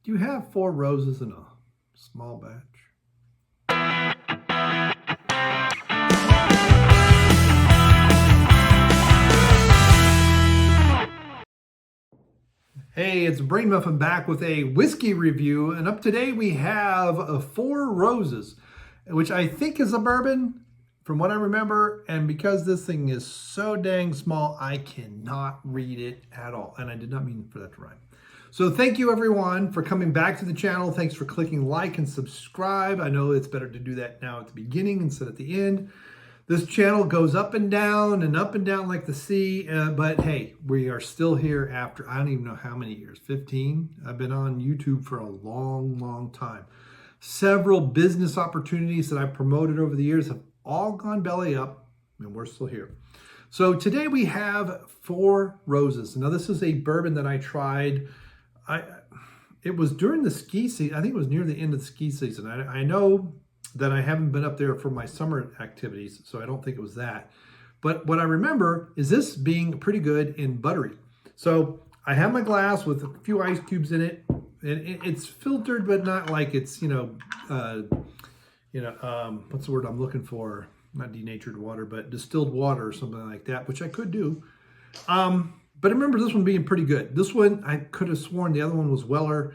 Do you have 4 roses in a small batch? Hey, it's Brain Muffin back with a whiskey review, and up today we have 4 Roses, which I think is a bourbon from what I remember, and because this thing is so dang small, I cannot read it at all, and I did not mean for that to rhyme. So thank you everyone for coming back to the channel. Thanks for clicking like and subscribe. I know it's better to do that now at the beginning instead at the end. This channel goes up and down like the sea, but hey, we are still here after, I don't even know how many years, 15? I've been on YouTube for a long, long time. Several business opportunities that I've promoted over the years have all gone belly up, and we're still here. So today we have 4 Roses. Now this is a bourbon that I tried. It was during the ski season. I think it was near the end of the ski season. I know that I haven't been up there for my summer activities, so I don't think it was that. But what I remember is this being pretty good and buttery. So I have my glass with a few ice cubes in it, and it's filtered, but not like it's, what's the word I'm looking for? Not denatured water, but distilled water or something like that, which I could do. But I remember this one being pretty good. This one, I could have sworn the other one was Weller.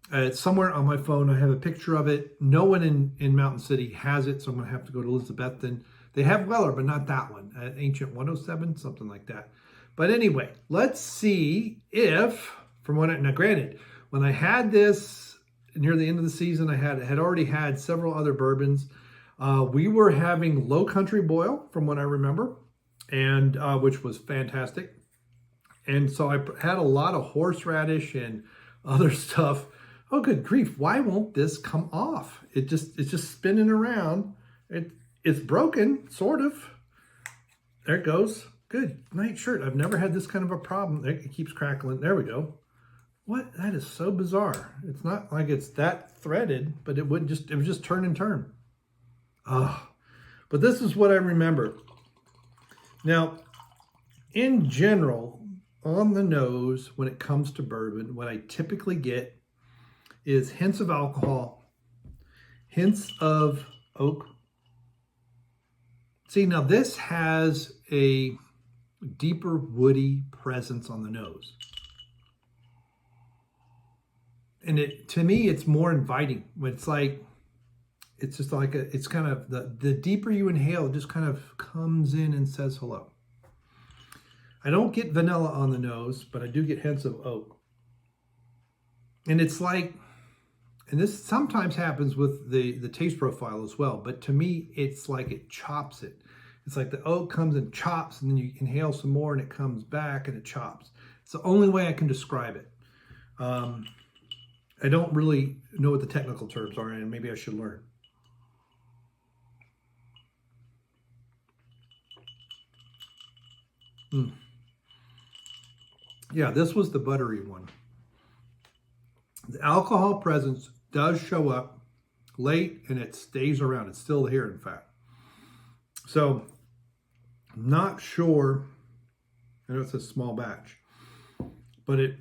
It's somewhere on my phone. I have a picture of it. No one in Mountain City has it, so I'm going to have to go to Elizabethton. They have Weller, but not that one. Ancient 107, something like that. But anyway, let's see if, now granted, when I had this near the end of the season, I had already had several other bourbons. We were having Low Country Boil, from what I remember, and which was fantastic. And so I had a lot of horseradish and other stuff. Oh, good grief. Why won't this come off? It's just spinning around. It's broken, sort of. There it goes. Good night shirt. I've never had this kind of a problem. It keeps crackling. There we go. What? That is so bizarre. It's not like it's that threaded, but it was just turn and turn. Oh, but this is what I remember. Now, in general, on the nose, when it comes to bourbon, what I typically get is hints of alcohol, hints of oak. See, now this has a deeper woody presence on the nose. And to me, it's more inviting. It's just like it's kind of, the deeper you inhale, it just kind of comes in and says hello. I don't get vanilla on the nose, but I do get hints of oak. And it's like, and this sometimes happens with the taste profile as well, but to me, it's like it chops it. It's like the oak comes and chops, and then you inhale some more and it comes back and it chops. It's the only way I can describe it. I don't really know what the technical terms are, and maybe I should learn. Yeah, this was the buttery one. The alcohol presence does show up late, and it stays around. It's still here, in fact. So, I'm not sure. I know it's a small batch, but if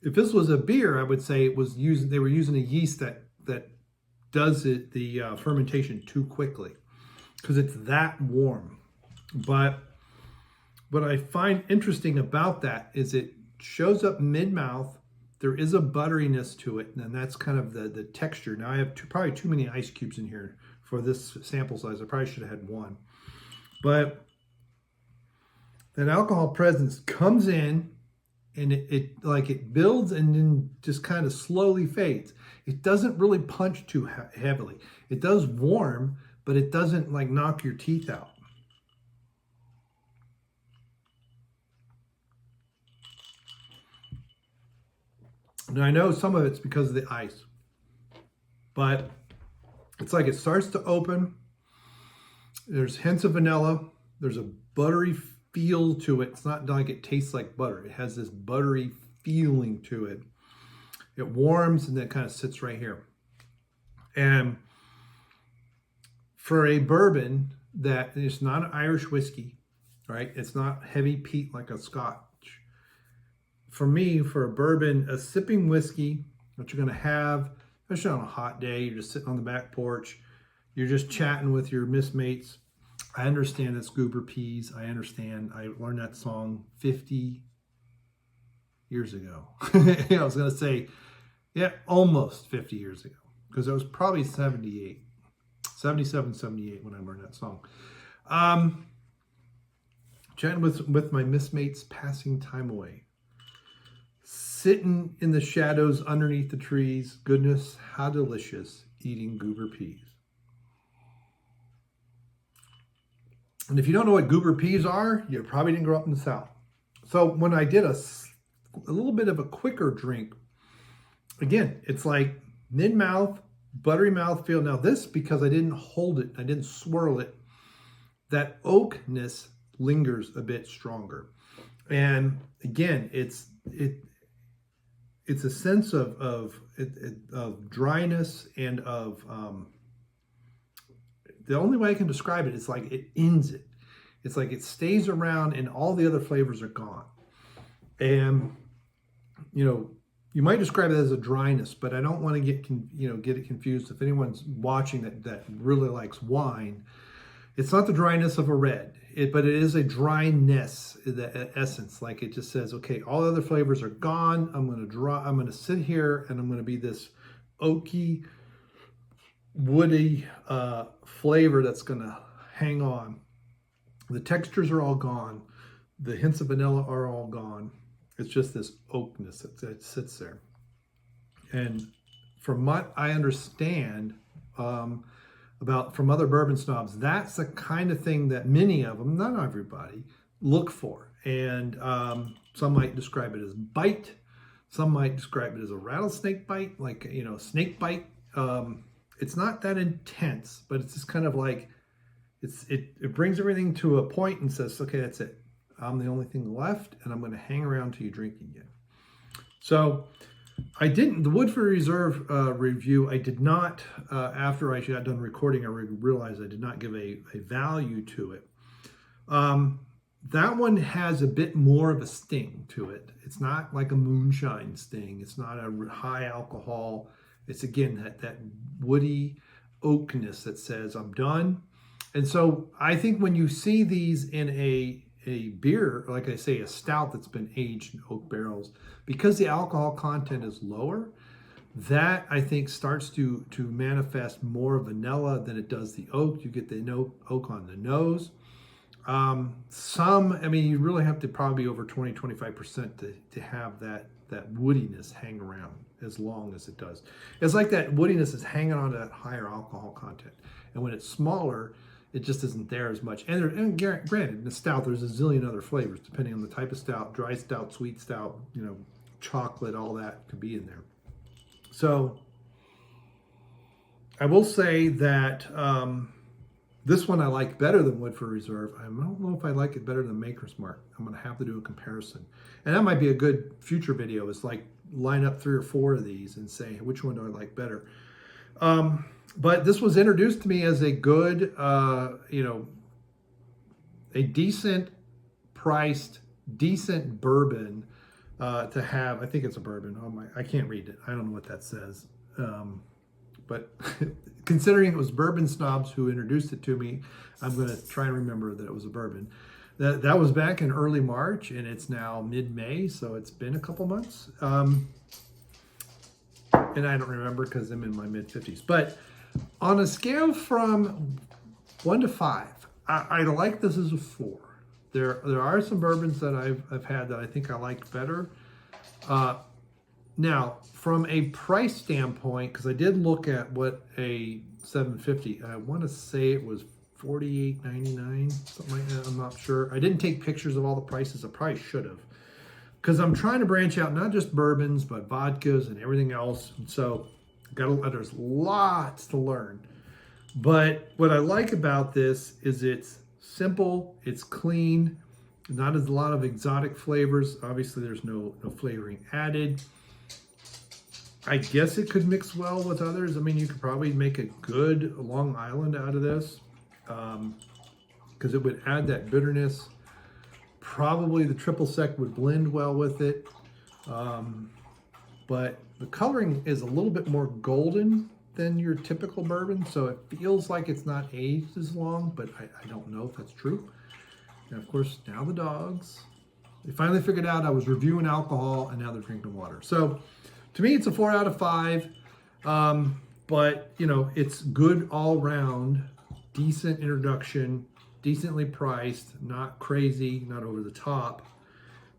this was a beer, I would say they were using a yeast that does the fermentation too quickly, because it's that warm. But what I find interesting about that is it shows up mid-mouth. There is a butteriness to it, and that's kind of the texture. Now I have probably too many ice cubes in here for this sample size. I probably should have had one. But that alcohol presence comes in, and it builds and then just kind of slowly fades. It doesn't really punch too heavily. It does warm, but it doesn't like knock your teeth out. Now, I know some of it's because of the ice, but it's like it starts to open. There's hints of vanilla. There's a buttery feel to it. It's not like it tastes like butter. It has this buttery feeling to it. It warms and then kind of sits right here. And for a bourbon that is not an Irish whiskey, right? It's not heavy peat like a Scotch. For me, for a bourbon, a sipping whiskey what you're going to have, especially on a hot day. You're just sitting on the back porch. You're just chatting with your mistmates. I understand it's Goober Peas. I understand. I learned that song 50 years ago. I was going to say, yeah, almost 50 years ago, because it was probably 78, 77, 78 when I learned that song. Chatting with my mistmates, passing time away. Sitting in the shadows underneath the trees. Goodness, how delicious, eating Goober Peas. And if you don't know what Goober Peas are, you probably didn't grow up in the South. So when I did a little bit of a quicker drink, again, it's like mid-mouth, buttery mouthfeel. Now this, because I didn't hold it, I didn't swirl it, that oakness lingers a bit stronger. And again, it's a sense of dryness and of, the only way I can describe it is like it ends it. It's like it stays around and all the other flavors are gone. And, you know, you might describe it as a dryness, but I don't want to get it confused. If anyone's watching that really likes wine, it's not the dryness of a red, but it is a dryness, the essence. Like it just says, okay, all the other flavors are gone. I'm going to sit here and I'm going to be this oaky, woody flavor that's going to hang on. The textures are all gone. The hints of vanilla are all gone. It's just this oakness that sits there. And from what I understand from other bourbon snobs, that's the kind of thing that many of them, not everybody, look for. And some might describe it as bite. Some might describe it as a rattlesnake bite, like, you know, snake bite. It's not that intense, but it's just kind of like, it brings everything to a point and says, okay, that's it. I'm the only thing left, and I'm going to hang around till you drink again. So the Woodford Reserve review, I did not, after I got done recording, I realized I did not give a value to it. That one has a bit more of a sting to it. It's not like a moonshine sting. It's not a high alcohol. It's, again, that woody oakness that says, I'm done. And so I think when you see these in a beer, like I say, a stout that's been aged in oak barrels, because the alcohol content is lower, that I think starts to manifest more vanilla than it does the oak. You get the oak on the nose. I mean, you really have to probably be over 20-25% to have that woodiness hang around as long as it does. It's like that woodiness is hanging on to that higher alcohol content. And when it's smaller, it just isn't there as much. And granted, in the stout, there's a zillion other flavors, depending on the type of stout, dry stout, sweet stout, you know, chocolate, all that could be in there. So I will say that this one I like better than Woodford Reserve. I don't know if I like it better than Maker's Mark. I'm going to have to do a comparison. And that might be a good future video, is like line up 3 or 4 of these and say, which one do I like better? But this was introduced to me as a good, you know, a decent priced, decent bourbon to have. I think it's a bourbon. Oh my, I can't read it. I don't know what that says. But considering it was Bourbon Snobs who introduced it to me, I'm going to try and remember that it was a bourbon. That was back in early March, and it's now mid-May, so it's been a couple months. And I don't remember because I'm in my mid-50s. But on a scale from 1 to 5, I like this as a 4. There are some bourbons that I've had that I think I like better. Now, from a price standpoint, because I did look at what a 750, I want to say it was $48.99, something like that. I'm not sure. I didn't take pictures of all the prices. I probably should have, because I'm trying to branch out not just bourbons, but vodkas and everything else. And so there's lots to learn. But what I like about this is it's simple, it's clean, not as a lot of exotic flavors. Obviously, there's no flavoring added. I guess it could mix well with others. I mean, you could probably make a good Long Island out of this, because it would add that bitterness. Probably the triple sec would blend well with it. But The coloring is a little bit more golden than your typical bourbon, so it feels like it's not aged as long, but I don't know if that's true. And of course, now the dogs. They finally figured out I was reviewing alcohol, and now they're drinking water. So to me, it's a 4 out of 5. But, you know, it's good all round, decent introduction, decently priced, not crazy, not over the top.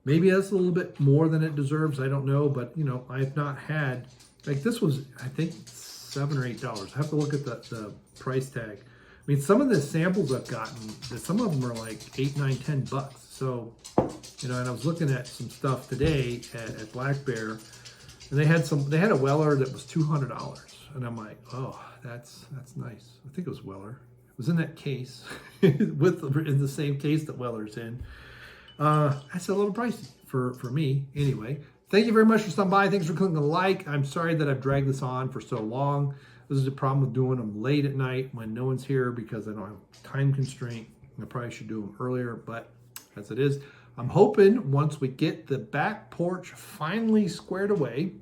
Maybe that's a little bit more than it deserves. I don't know, but, you know, I've not had, like this was, I think, $7 or $8. I have to look at the price tag. I mean, some of the samples I've gotten, some of them are like $8, $9, $10. So, you know, and I was looking at some stuff today at Black Bear, and they had a Weller that was $200. And I'm like, oh, that's nice. I think it was Weller. It was in that case, in the same case that Weller's in. That's a little pricey for me. Anyway, thank you very much for stopping by. Thanks for clicking the like. I'm sorry that I've dragged this on for so long. This is a problem with doing them late at night when no one's here because I don't have time constraint. I probably should do them earlier, but as it is, I'm hoping once we get the back porch finally squared away,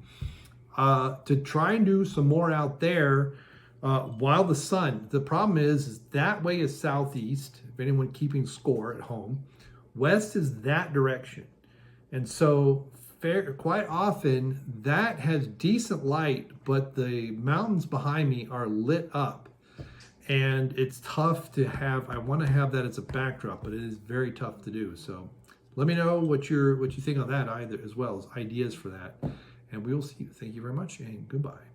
to try and do some more out there while the sun. The problem is that way is southeast, if anyone keeping score at home. West is that direction. And so quite often that has decent light, but the mountains behind me are lit up. And it's tough to have, I want to have that as a backdrop, but it is very tough to do. So let me know what you think on that either, as well as ideas for that. And we will see you. Thank you very much, and goodbye.